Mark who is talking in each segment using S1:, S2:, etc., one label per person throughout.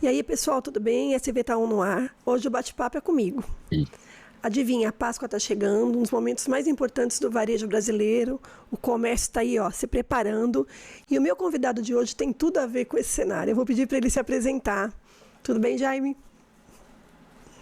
S1: E aí, pessoal, tudo bem? SV tá no ar. Hoje o bate-papo é comigo. Adivinha, a Páscoa está chegando, um dos momentos mais importantes do varejo brasileiro. O comércio está aí, ó, se preparando. E o meu convidado de hoje tem tudo a ver com esse cenário. Eu vou pedir para ele se apresentar. Tudo bem, Jaime?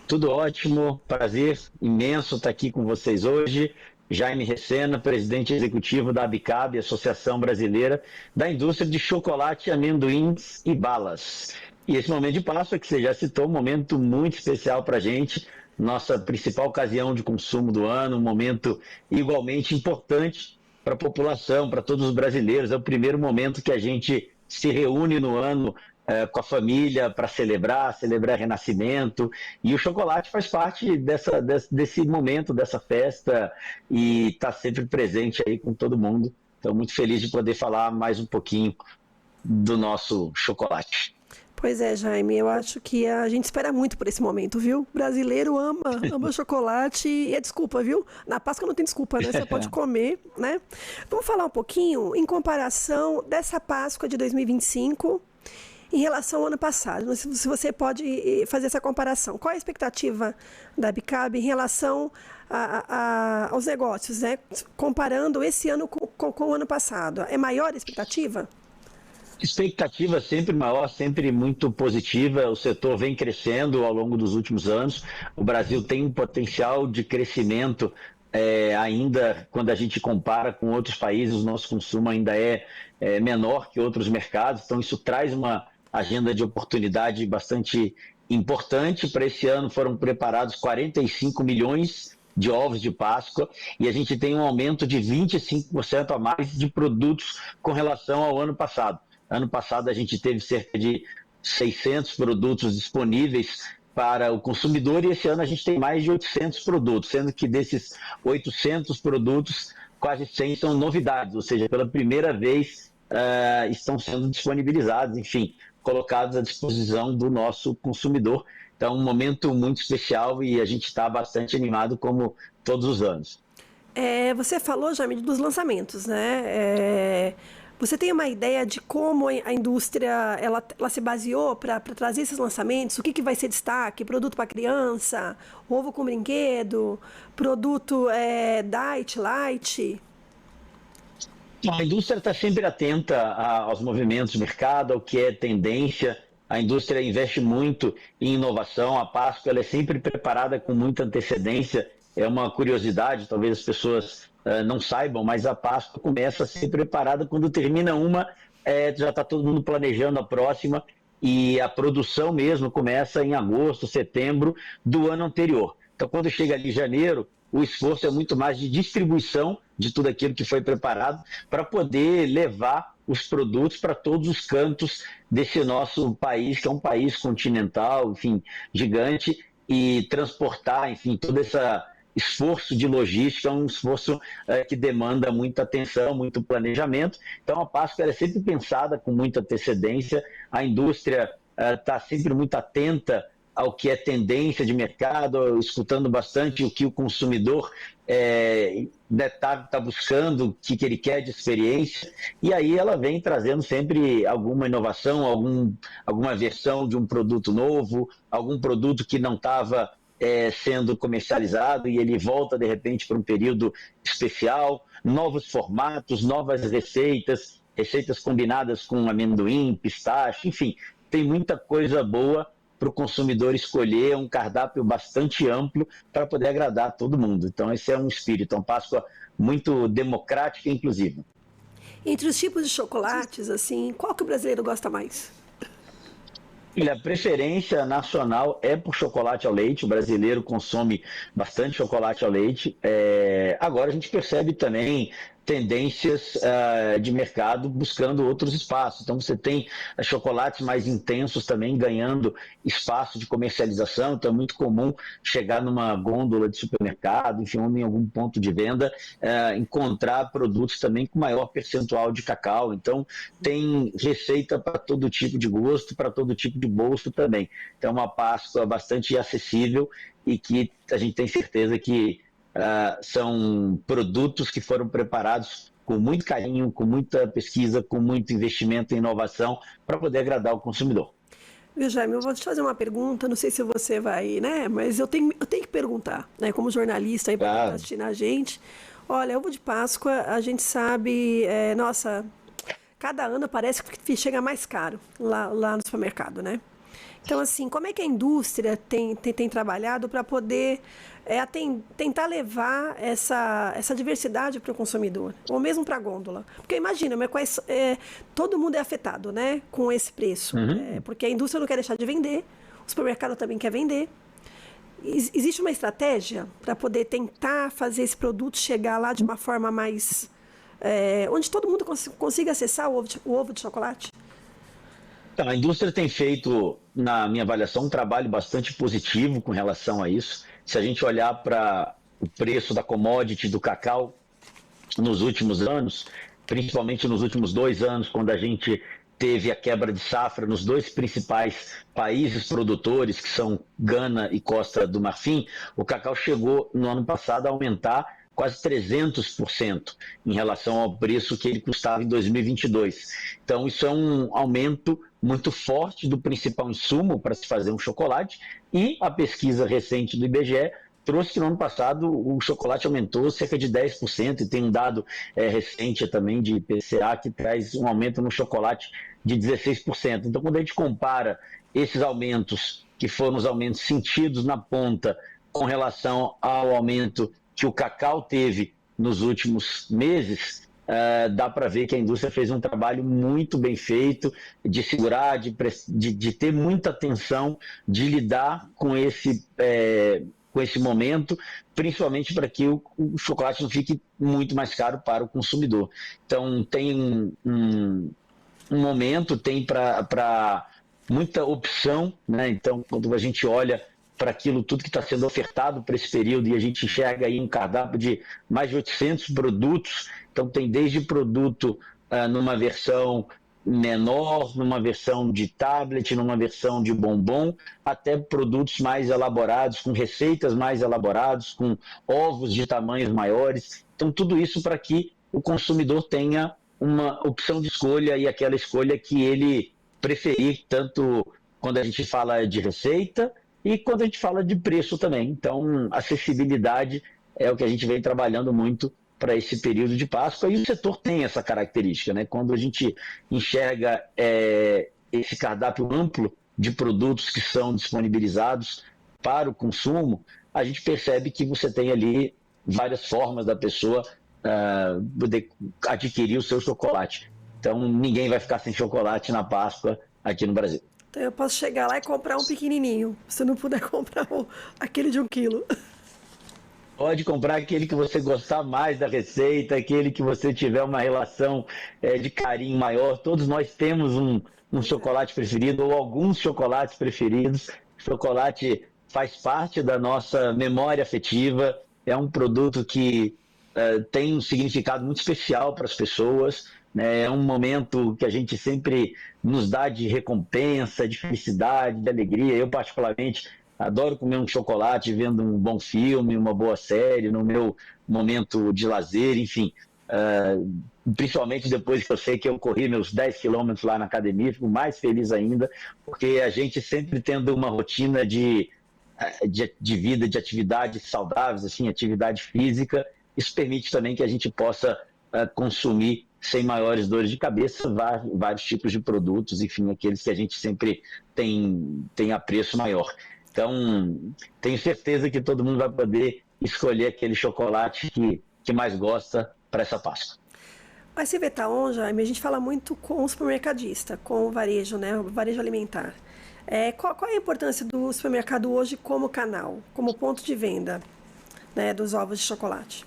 S2: Tudo ótimo, prazer imenso estar aqui com vocês hoje. Jaime Recena, presidente executivo da Abicab, Associação Brasileira da Indústria de Chocolate, Amendoins e Balas. E esse momento de Páscoa, que você já citou, um momento muito especial para a gente, nossa principal ocasião de consumo do ano, um momento igualmente importante para a população, para todos os brasileiros. É o primeiro momento que a gente se reúne no ano com a família para celebrar renascimento, e o chocolate faz parte desse momento, dessa festa, e está sempre presente aí com todo mundo. Então, muito feliz de poder falar mais um pouquinho do nosso chocolate.
S1: Pois é, Jaime, eu acho que a gente espera muito por esse momento, viu? O brasileiro ama chocolate e é desculpa, viu? Na Páscoa não tem desculpa, né? Você pode comer, né? Vamos falar um pouquinho em comparação dessa Páscoa de 2025 em relação ao ano passado. Se você pode fazer essa comparação. Qual é a expectativa da Abicab em relação aos negócios, né? Comparando esse ano com o ano passado? É maior a expectativa?
S2: Expectativa sempre maior, sempre muito positiva. O setor vem crescendo ao longo dos últimos anos. O Brasil tem um potencial de crescimento ainda, quando a gente compara com outros países, o nosso consumo ainda é menor que outros mercados. Então, isso traz uma agenda de oportunidade bastante importante. Para esse ano foram preparados 45 milhões de ovos de Páscoa, e a gente tem um aumento de 25% a mais de produtos com relação ao ano passado. Ano passado a gente teve cerca de 600 produtos disponíveis para o consumidor, e esse ano a gente tem mais de 800 produtos, sendo que desses 800 produtos, quase 100 são novidades, ou seja, pela primeira vez estão sendo disponibilizados, enfim, colocados à disposição do nosso consumidor. Então, um momento muito especial, e a gente está bastante animado, como todos os anos.
S1: Você falou, Jamil, dos lançamentos, né? Você tem uma ideia de como a indústria ela se baseou para trazer esses lançamentos? O que vai ser destaque? Produto para criança, ovo com brinquedo, produto diet, light?
S2: A indústria está sempre atenta aos movimentos do mercado, ao que é tendência. A indústria investe muito em inovação. A Páscoa ela é sempre preparada com muita antecedência. É uma curiosidade, talvez as pessoas não saibam, mas a Páscoa começa a ser preparada quando termina uma, já está todo mundo planejando a próxima, e a produção mesmo começa em agosto, setembro do ano anterior. Então, quando chega ali janeiro, o esforço é muito mais de distribuição de tudo aquilo que foi preparado para poder levar os produtos para todos os cantos desse nosso país, que é um país continental, enfim, gigante, e transportar, enfim, todo esse esforço de logística, é um esforço que demanda muita atenção, muito planejamento. Então, a Páscoa é sempre pensada com muita antecedência, a indústria está sempre muito atenta ao que é tendência de mercado, escutando bastante o que o consumidor está buscando, o que ele quer de experiência, e aí ela vem trazendo sempre alguma inovação, alguma versão de um produto novo, algum produto que não estava sendo comercializado, e ele volta de repente para um período especial, novos formatos, novas receitas combinadas com amendoim, pistache, enfim, tem muita coisa boa para o consumidor escolher, um cardápio bastante amplo para poder agradar todo mundo. Então esse é um espírito, uma Páscoa muito democrática e inclusiva.
S1: Entre os tipos de chocolates, assim, qual que o brasileiro gosta mais?
S2: A preferência nacional é por chocolate ao leite. O brasileiro consome bastante chocolate ao leite. Agora a gente percebe também tendências de mercado buscando outros espaços. Então você tem chocolates mais intensos também ganhando espaço de comercialização. Então é muito comum chegar numa gôndola de supermercado, enfim, em algum ponto de venda, encontrar produtos também com maior percentual de cacau. Então tem receita para todo tipo de gosto, para todo tipo de bolso também. Então é uma Páscoa bastante acessível, e que a gente tem certeza que são produtos que foram preparados com muito carinho, com muita pesquisa, com muito investimento em inovação, para poder agradar o consumidor.
S1: Viu, Jaime, eu vou te fazer uma pergunta, não sei se você vai, né? Mas eu tenho que perguntar, né? Como jornalista aí para quem está
S2: Claro.
S1: assistindo a gente. Olha, ovo de Páscoa, a gente sabe, nossa, cada ano parece que chega mais caro lá no supermercado, né? Então, assim, como é que a indústria tem trabalhado para poder tentar levar essa diversidade para o consumidor, ou mesmo para a gôndola? Porque imagina, todo mundo é afetado, né, com esse preço,
S2: Uhum.
S1: porque a indústria não quer deixar de vender, o supermercado também quer vender. Existe uma estratégia para poder tentar fazer esse produto chegar lá de uma forma mais onde todo mundo consiga acessar o ovo de chocolate?
S2: Então, a indústria tem feito, na minha avaliação, um trabalho bastante positivo com relação a isso. Se a gente olhar para o preço da commodity do cacau nos últimos anos, principalmente nos últimos 2 anos, quando a gente teve a quebra de safra nos dois principais países produtores, que são Gana e Costa do Marfim, o cacau chegou no ano passado a aumentar quase 300% em relação ao preço que ele custava em 2022. Então, isso é um aumento muito forte do principal insumo para se fazer um chocolate, e a pesquisa recente do IBGE trouxe que no ano passado o chocolate aumentou cerca de 10%, e tem um dado recente também de IPCA que traz um aumento no chocolate de 16%. Então, quando a gente compara esses aumentos, que foram os aumentos sentidos na ponta, com relação ao aumento que o cacau teve nos últimos meses, dá para ver que a indústria fez um trabalho muito bem feito de segurar, de ter muita atenção, de lidar com esse momento, principalmente para que o chocolate não fique muito mais caro para o consumidor. Então, tem um momento, tem para muita opção, né? Então, quando a gente olha para aquilo tudo que está sendo ofertado para esse período, e a gente enxerga aí um cardápio de mais de 800 produtos, então tem desde produto numa versão menor, numa versão de tablet, numa versão de bombom, até produtos mais elaborados, com receitas mais elaboradas, com ovos de tamanhos maiores. Então, tudo isso para que o consumidor tenha uma opção de escolha, e aquela escolha que ele preferir, tanto quando a gente fala de receita e quando a gente fala de preço também. Então, acessibilidade é o que a gente vem trabalhando muito para esse período de Páscoa, e o setor tem essa característica, né? Quando a gente enxerga esse cardápio amplo de produtos que são disponibilizados para o consumo, a gente percebe que você tem ali várias formas da pessoa poder adquirir o seu chocolate. Então, ninguém vai ficar sem chocolate na Páscoa aqui no Brasil.
S1: Então eu posso chegar lá e comprar um pequenininho, se não puder comprar aquele de 1 quilo.
S2: Pode comprar aquele que você gostar mais da receita, aquele que você tiver uma relação de carinho maior. Todos nós temos um chocolate preferido, ou alguns chocolates preferidos. Chocolate faz parte da nossa memória afetiva, é um produto que tem um significado muito especial para as pessoas, né? É um momento que a gente sempre nos dá de recompensa, de felicidade, de alegria. Eu, particularmente, adoro comer um chocolate vendo um bom filme, uma boa série, no meu momento de lazer, enfim. Principalmente depois que eu sei que eu corri meus 10 quilômetros lá na academia, fico mais feliz ainda, porque a gente sempre tendo uma rotina de vida, de atividades saudáveis, assim, atividade física, isso permite também que a gente possa consumir sem maiores dores de cabeça vários tipos de produtos, enfim, aqueles que a gente sempre tem apreço maior. Então, tenho certeza que todo mundo vai poder escolher aquele chocolate que mais gosta para essa Páscoa.
S1: Mas se Vetaon, Jaime, a gente fala muito com o supermercadista, com o varejo, né? O varejo alimentar. Qual é a importância do supermercado hoje como canal, como ponto de venda, né, dos ovos de chocolate?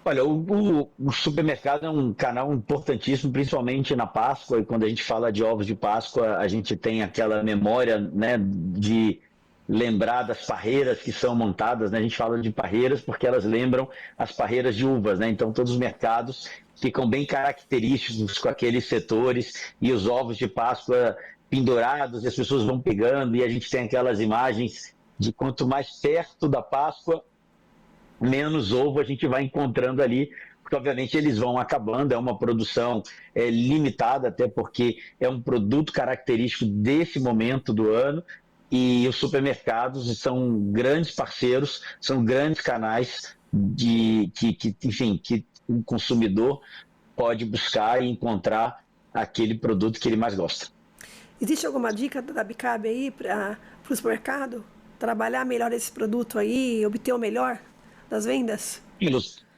S2: Olha, o supermercado é um canal importantíssimo, principalmente na Páscoa, e quando a gente fala de ovos de Páscoa, a gente tem aquela memória, né, de lembrar das parreiras que são montadas, né? A gente fala de parreiras porque elas lembram as parreiras de uvas, né? Então todos os mercados ficam bem característicos com aqueles setores, e os ovos de Páscoa pendurados, e as pessoas vão pegando, e a gente tem aquelas imagens de quanto mais perto da Páscoa, menos ovo a gente vai encontrando ali, porque que obviamente eles vão acabando, é uma produção limitada, até porque é um produto característico desse momento do ano, e os supermercados são grandes parceiros, são grandes canais enfim, que o consumidor pode buscar e encontrar aquele produto que ele mais gosta.
S1: Existe alguma dica da Bicab aí para o supermercado? Trabalhar melhor esse produto aí, obter o melhor das vendas?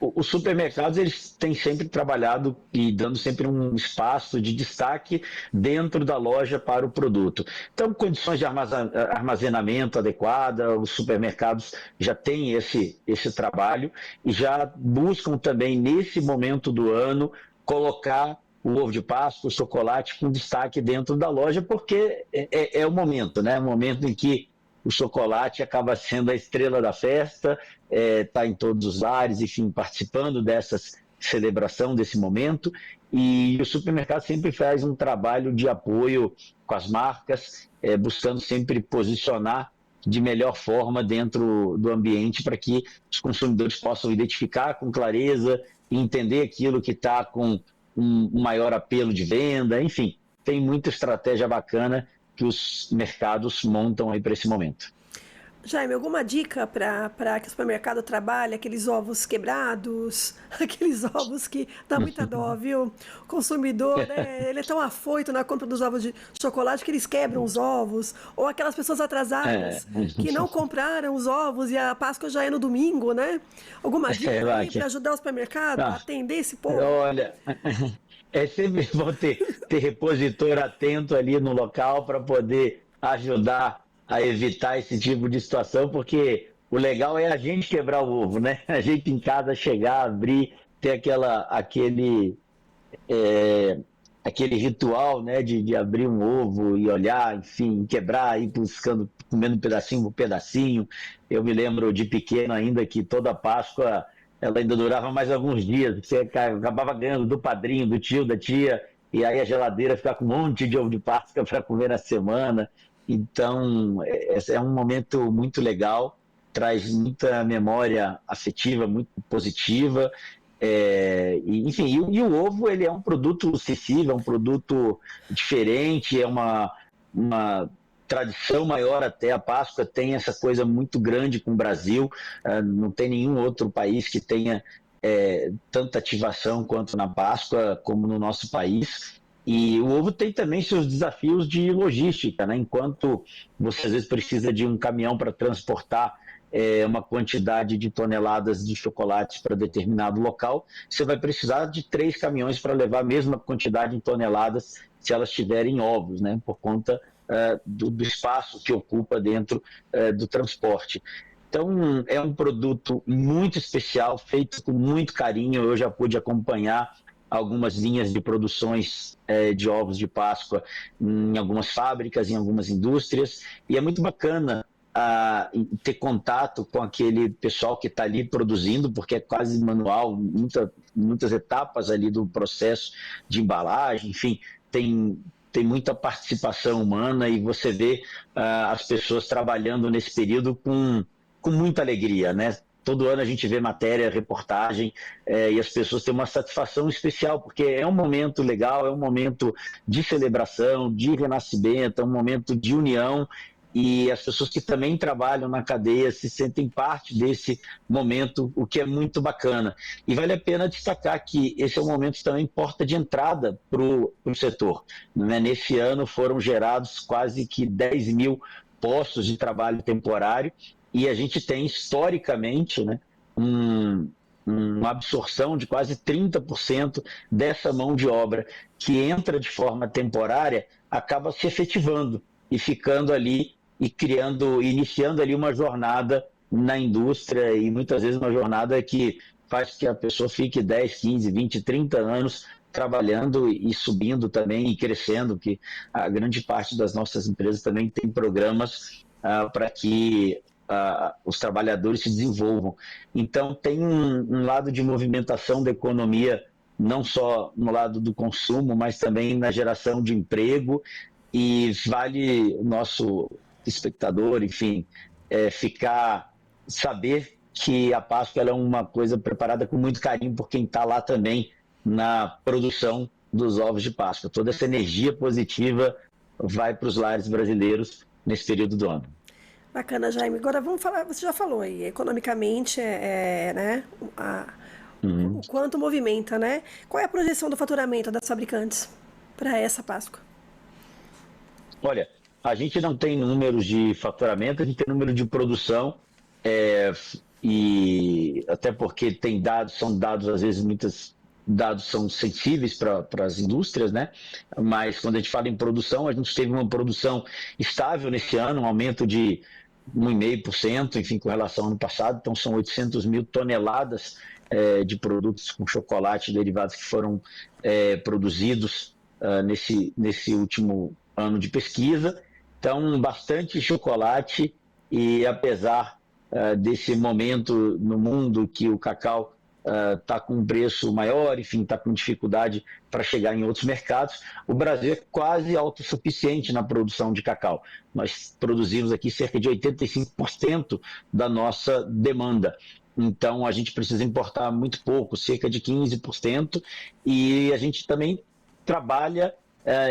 S2: Os supermercados, eles têm sempre trabalhado e dando sempre um espaço de destaque dentro da loja para o produto. Então, condições de armazenamento adequada, os supermercados já têm esse trabalho e já buscam também, nesse momento do ano, colocar o ovo de Páscoa, o chocolate com destaque dentro da loja, porque é o momento, né? O momento em que o chocolate acaba sendo a estrela da festa, está em todos os lares, enfim, participando dessa celebração, desse momento, e o supermercado sempre faz um trabalho de apoio com as marcas, buscando sempre posicionar de melhor forma dentro do ambiente para que os consumidores possam identificar com clareza e entender aquilo que está com um maior apelo de venda, enfim, tem muita estratégia bacana que os mercados montam aí para esse momento.
S1: Jaime, alguma dica para que o supermercado trabalhe aqueles ovos quebrados, aqueles ovos que dá muita dó, viu? O consumidor, ele é tão afoito na compra dos ovos de chocolate que eles quebram os ovos, ou aquelas pessoas atrasadas que não compraram os ovos e a Páscoa já é no domingo, né? Alguma dica aí para ajudar o supermercado a atender esse povo?
S2: Olha, é sempre bom ter repositor atento ali no local para poder ajudar a evitar esse tipo de situação, porque o legal é a gente quebrar o ovo, né? A gente em casa chegar, abrir, ter aquele ritual, né, de abrir um ovo e olhar, enfim, quebrar, ir buscando, comendo pedacinho por pedacinho. Eu me lembro de pequeno ainda que toda Páscoa ela ainda durava mais alguns dias, você acabava ganhando do padrinho, do tio, da tia, e aí a geladeira ficava com um monte de ovo de Páscoa para comer na semana. Então, esse é um momento muito legal, traz muita memória afetiva, muito positiva. Enfim, e o ovo ele é um produto acessível, é um produto diferente, é uma tradição maior até. A Páscoa tem essa coisa muito grande com o Brasil, não tem nenhum outro país que tenha tanta ativação quanto na Páscoa, como no nosso país. E o ovo tem também seus desafios de logística, né? Enquanto você às vezes precisa de um caminhão para transportar uma quantidade de toneladas de chocolate para determinado local, você vai precisar de 3 caminhões para levar a mesma quantidade de toneladas se elas tiverem ovos, né? Por conta do espaço que ocupa dentro do transporte. Então, é um produto muito especial, feito com muito carinho. Eu já pude acompanhar algumas linhas de produções de ovos de Páscoa em algumas fábricas, em algumas indústrias, e é muito bacana ter contato com aquele pessoal que está ali produzindo, porque é quase manual, muitas etapas ali do processo de embalagem, enfim, tem muita participação humana e você vê as pessoas trabalhando nesse período com muita alegria, né? Todo ano a gente vê matéria, reportagem, e as pessoas têm uma satisfação especial, porque é um momento legal, é um momento de celebração, de renascimento, é um momento de união, e as pessoas que também trabalham na cadeia se sentem parte desse momento, o que é muito bacana. E vale a pena destacar que esse é um momento também porta de entrada para o setor, né? Nesse ano foram gerados quase que 10 mil postos de trabalho temporário, e a gente tem historicamente, né, uma absorção de quase 30% dessa mão de obra que entra de forma temporária, acaba se efetivando e ficando ali e iniciando ali uma jornada na indústria, e muitas vezes uma jornada que faz que a pessoa fique 10, 15, 20, 30 anos trabalhando e subindo também e crescendo, que a grande parte das nossas empresas também tem programas para que os trabalhadores se desenvolvam. Então, tem um lado de movimentação da economia, não só no lado do consumo, mas também na geração de emprego, e vale o nosso espectador, enfim, saber que a Páscoa ela é uma coisa preparada com muito carinho por quem está lá também na produção dos ovos de Páscoa. Toda essa energia positiva vai para os lares brasileiros nesse período do ano.
S1: Bacana, Jaime. Agora vamos falar, você já falou aí, economicamente, né, o quanto movimenta, né? Qual é a projeção do faturamento das fabricantes para essa Páscoa?
S2: Olha, a gente não tem números de faturamento, a gente tem número de produção, é, e até porque tem dados, são dados, às vezes, muitos dados são sensíveis para as indústrias, né? Mas quando a gente fala em produção, a gente teve uma produção estável nesse ano, um aumento de 1,5%, enfim, com relação ao ano passado, então são 800 mil toneladas de produtos com chocolate e derivados que foram produzidos nesse último ano de pesquisa. Então, bastante chocolate e apesar desse momento no mundo que o cacau está com um preço maior, enfim, está com dificuldade para chegar em outros mercados, o Brasil é quase autossuficiente na produção de cacau. Nós produzimos aqui cerca de 85% da nossa demanda. Então, a gente precisa importar muito pouco, cerca de 15%, e a gente também trabalha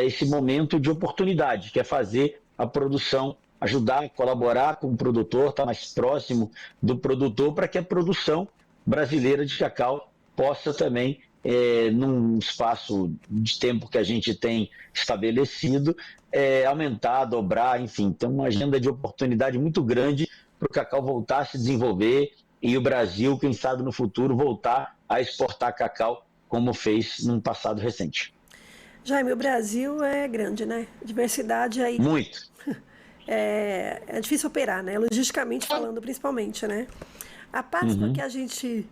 S2: esse momento de oportunidade, que é fazer a produção, ajudar, colaborar com o produtor, estar mais próximo do produtor para que a produção brasileira de cacau possa também, num espaço de tempo que a gente tem estabelecido, aumentar, dobrar, enfim. Então, uma agenda de oportunidade muito grande para o cacau voltar a se desenvolver e o Brasil, quem sabe no futuro, voltar a exportar cacau como fez num passado recente.
S1: Jaime, o Brasil é grande, né? Diversidade aí.
S2: Muito.
S1: É difícil operar, né? Logisticamente falando, principalmente, né? A Páscoa que a gente.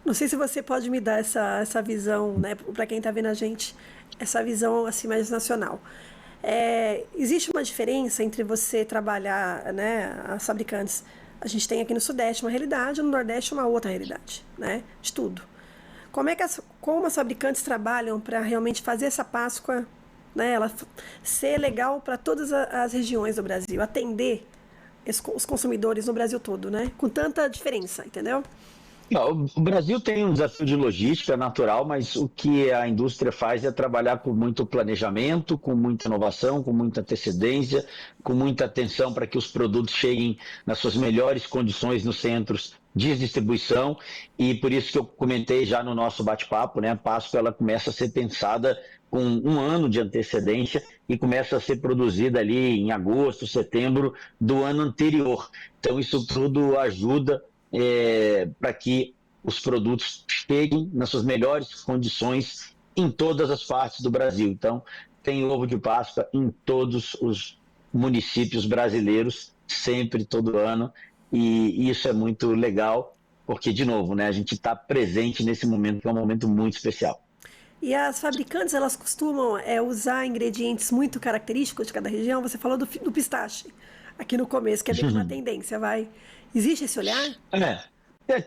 S1: Não sei se você pode me dar essa visão, né? Para quem está vendo a gente, essa visão assim mais nacional. Existe uma diferença entre você trabalhar, né? As fabricantes. A gente tem aqui no Sudeste uma realidade, no Nordeste uma outra realidade, né? De tudo. Como as fabricantes trabalham para realmente fazer essa Páscoa, né? Ela ser legal para todas as regiões do Brasil, atender os consumidores no Brasil todo, né? Com tanta diferença, entendeu?
S2: O Brasil tem um desafio de logística natural, mas o que a indústria faz é trabalhar com muito planejamento, com muita inovação, com muita antecedência, com muita atenção para que os produtos cheguem nas suas melhores condições nos centros de distribuição, e por isso que eu comentei já no nosso bate-papo, né? A Páscoa ela começa a ser pensada com um ano de antecedência e começa a ser produzida ali em agosto, setembro do ano anterior. Então isso tudo ajuda para que os produtos cheguem nas suas melhores condições em todas as partes do Brasil. Então, tem ovo de Páscoa em todos os municípios brasileiros, sempre, todo ano, e isso é muito legal, porque, de novo, né, a gente está presente nesse momento, que é um momento muito especial.
S1: E as fabricantes, elas costumam usar ingredientes muito característicos de cada região? Você falou do pistache aqui no começo, que é meio que uma tendência, vai... Existe esse olhar?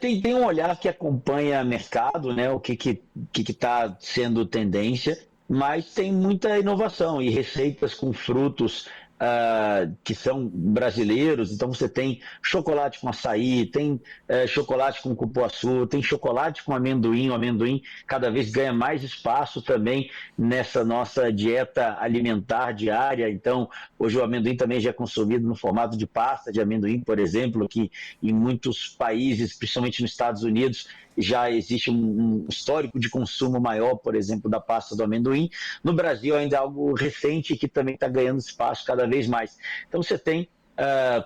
S2: Tem um olhar que acompanha o mercado, né? O que está sendo tendência, mas tem muita inovação e receitas com frutos que são brasileiros. Então você tem chocolate com açaí, tem chocolate com cupuaçu, tem chocolate com amendoim. O amendoim cada vez ganha mais espaço também nessa nossa dieta alimentar diária. Então hoje o amendoim também já é consumido no formato de pasta de amendoim, por exemplo, que em muitos países, principalmente nos Estados Unidos, já existe um histórico de consumo maior, por exemplo, da pasta do amendoim. No Brasil ainda é algo recente que também está ganhando espaço cada vez mais. Então você tem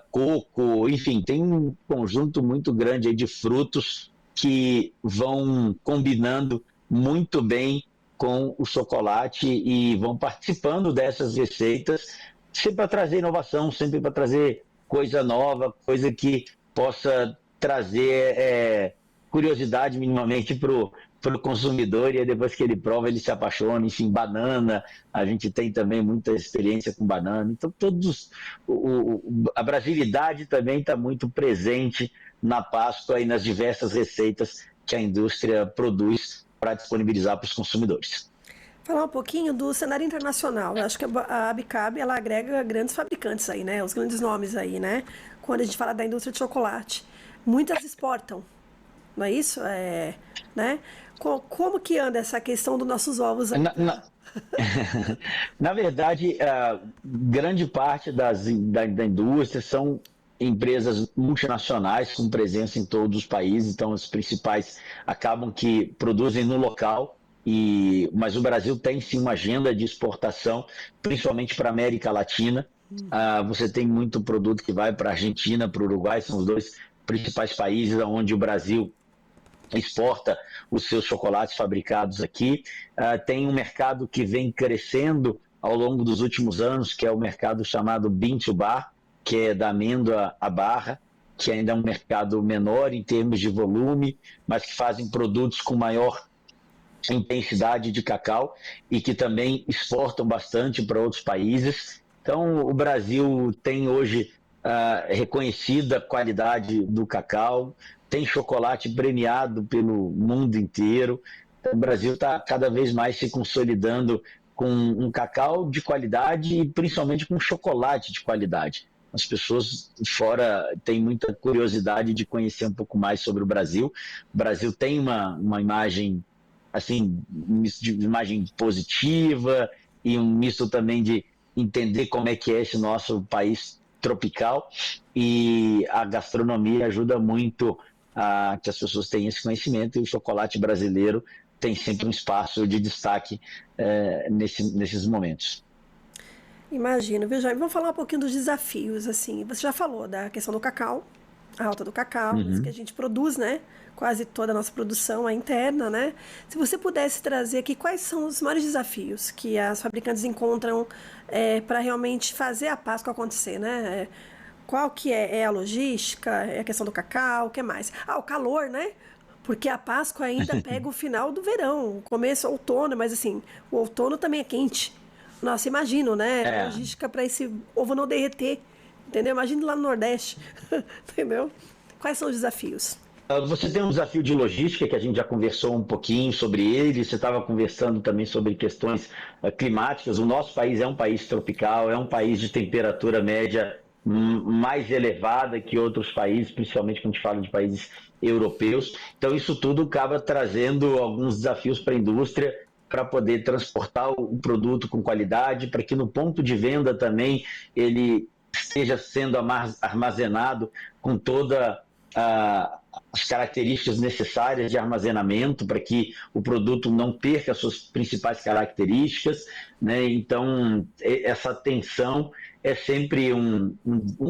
S2: coco, enfim, tem um conjunto muito grande aí de frutos que vão combinando muito bem com o chocolate e vão participando dessas receitas, sempre para trazer inovação, sempre para trazer coisa nova, coisa que possa trazer curiosidade minimamente para o consumidor, e aí depois que ele prova, ele se apaixona. Enfim, banana, a gente tem também muita experiência com banana. Então, a brasilidade também está muito presente na Páscoa e nas diversas receitas que a indústria produz para disponibilizar para os consumidores.
S1: Falar um pouquinho do cenário internacional. Eu acho que a Abicab, ela agrega grandes fabricantes aí, né? Os grandes nomes aí, né? Quando a gente fala da indústria de chocolate. muitas exportam, não é isso? Né? Como que anda essa questão dos nossos ovos aí?
S2: Na verdade, grande parte da indústria são empresas multinacionais com presença em todos os países, então as principais acabam que produzem no local, mas o Brasil tem sim uma agenda de exportação, principalmente para a América Latina. Você tem muito produto que vai para a Argentina, para o Uruguai, são os dois principais países onde o Brasil exporta os seus chocolates fabricados aqui. Tem um mercado que vem crescendo ao longo dos últimos anos, que é o mercado chamado Bean to Bar, que é da amêndoa à barra, que ainda é um mercado menor em termos de volume, mas que fazem produtos com maior intensidade de cacau e que também exportam bastante para outros países. Então, o Brasil tem hoje reconhecida a qualidade do cacau, tem chocolate premiado pelo mundo inteiro. Então, o Brasil está cada vez mais se consolidando com um cacau de qualidade e principalmente com chocolate de qualidade. As pessoas fora têm muita curiosidade de conhecer um pouco mais sobre o Brasil. O Brasil tem uma imagem assim, um misto de imagem positiva e um misto também de entender como é que é esse nosso país tropical, e a gastronomia ajuda muito a que as pessoas tenham esse conhecimento, e o chocolate brasileiro tem sempre um espaço de destaque nesses momentos.
S1: Imagino, viu, Jaime? Vamos falar um pouquinho dos desafios, assim. Você já falou da questão do cacau, a alta do cacau, isso que a gente produz, né? Quase toda a nossa produção é interna, né? Se você pudesse trazer aqui quais são os maiores desafios que as fabricantes encontram para realmente fazer a Páscoa acontecer, né? Qual que é a logística, é a questão do cacau, o que mais? O calor, né? Porque a Páscoa ainda pega o final do verão, começo outono, mas assim, o outono também é quente. Nossa, imagino, né? A logística para esse ovo não derreter, entendeu? Imagina lá no Nordeste, entendeu? Quais são os desafios?
S2: Você tem um desafio de logística, que a gente já conversou um pouquinho sobre ele, você estava conversando também sobre questões climáticas. O nosso país é um país tropical, é um país de temperatura média mais elevada que outros países, principalmente quando a gente fala de países europeus. Então, isso tudo acaba trazendo alguns desafios para a indústria, para poder transportar o produto com qualidade, para que no ponto de venda também ele esteja sendo armazenado com toda as características necessárias de armazenamento, para que o produto não perca as suas principais características, né? Então, essa tensão é sempre um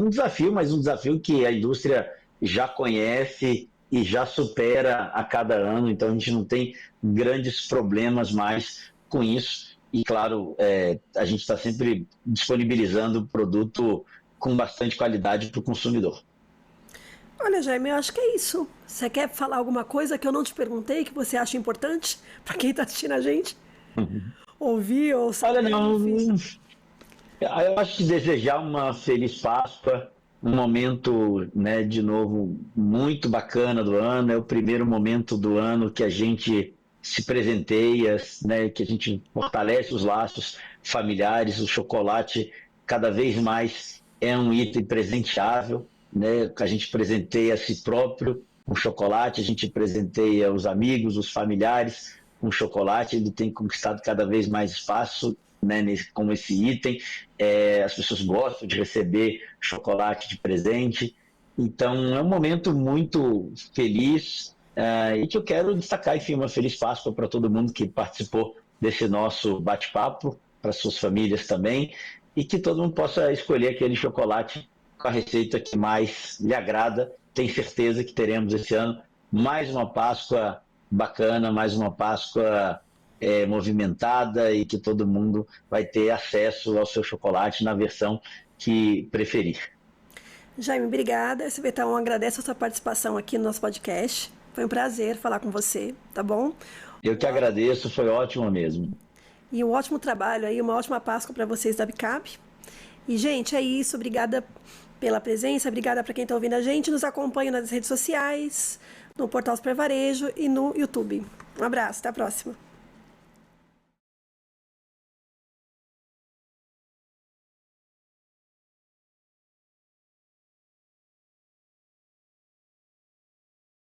S2: desafio, mas um desafio que a indústria já conhece e já supera a cada ano, então a gente não tem grandes problemas mais com isso. E, claro, a gente está sempre disponibilizando o produto com bastante qualidade para o consumidor.
S1: Olha, Jaime, eu acho que é isso. Você quer falar alguma coisa que eu não te perguntei, que você acha importante para quem está assistindo a gente? Ouvir ou saber?
S2: Olha, não, eu acho que desejar uma feliz Páscoa, um momento, né, de novo, muito bacana do ano. É o primeiro momento do ano que a gente se presenteia, né, que a gente fortalece os laços familiares. O chocolate cada vez mais é um item presenteável, né? A gente presenteia a si próprio com chocolate, a gente presenteia os amigos, os familiares com chocolate. Ele tem conquistado cada vez mais espaço, né, como esse item. As pessoas gostam de receber chocolate de presente. Então, é um momento muito feliz, e que eu quero destacar, enfim, uma feliz Páscoa para todo mundo que participou desse nosso bate-papo, para suas famílias também, e que todo mundo possa escolher aquele chocolate com a receita que mais lhe agrada. Tenho certeza que teremos esse ano mais uma Páscoa bacana, mais uma Páscoa movimentada, e que todo mundo vai ter acesso ao seu chocolate na versão que preferir.
S1: Jaime, obrigada. A SBT1 agradece a sua participação aqui no nosso podcast. Foi um prazer falar com você, tá bom?
S2: Eu que agradeço, foi ótimo mesmo.
S1: E um ótimo trabalho aí, uma ótima Páscoa para vocês da Bicap. E, gente, é isso. Obrigada pela presença, obrigada para quem está ouvindo a gente. Nos acompanha nas redes sociais, no Portal Super Varejo e no YouTube. Um abraço, até a próxima.